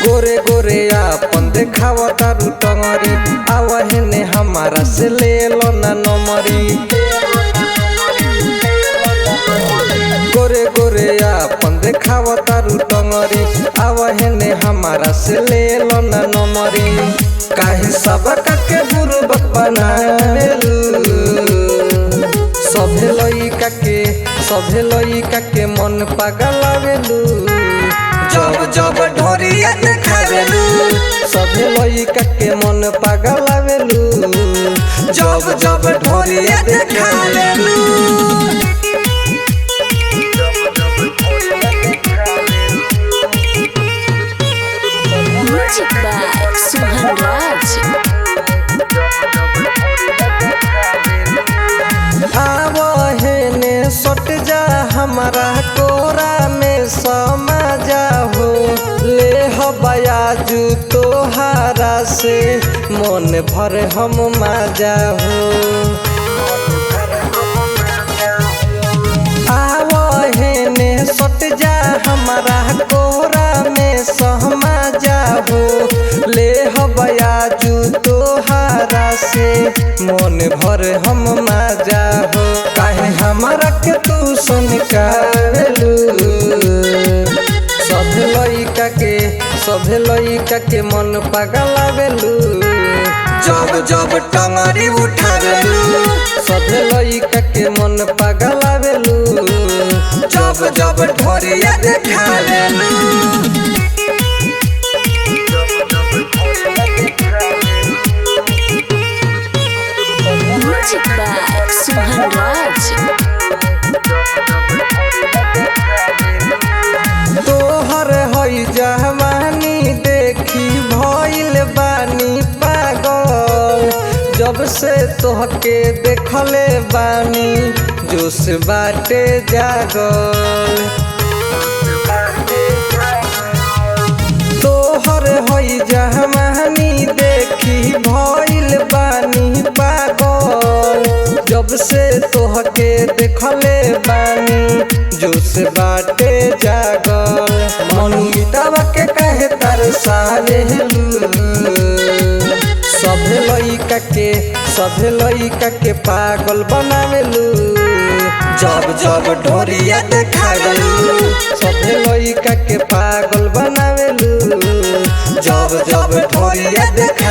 गोरे गोरे आपन देखावा तारू टंगरी आवहने हमारा से ले लो ना नमरी। गोरे गोरे आपन देखावा तारू टंगरी आवहने हमारा से ले लो ना नमरी। काहे सबक के बुरबक बनावेलू सभे लइका के मन पागलावेलू जब जब ढोरिया देखावेलू। सभे लइका के मन पागलावेलू जब जब ढोरिया देखावेलू। Music by Suhan Raj. आवहने सट जा हमारा कोरा में समा जा हो ले हबायाजू तोहारा से मन भर हम माजा हो। आवहने सट जा हमारा कोरा में सहमा जा हो ले हबायाजू तोहारा से मन भर हम माजा हो। काहे हमारा के तू सनकावेलू सभे लइका के मन पागलावेलू जब जब टंगरी उठावेलू। सभे लइका के मन पागलावेलू जब जब ढोरिया देखावेलू। Music by Suhan Raj. तोहर हई जवानी देखी भइल बानी पागल जब से तोहके देखले बानी जोश बाटे जागल। तोहर हई जवानी देखी भइल बानी पागल जब से तोहके देखले बानी जोश बाटे जागल। मनुमितावा के कहे तरसावेलू सभे लइका के पागल बनावेलू जब जब ढोरिया देखावेलू। सभे लइका के पागल बनावेलू जब जब ढोरिया देखावेलू।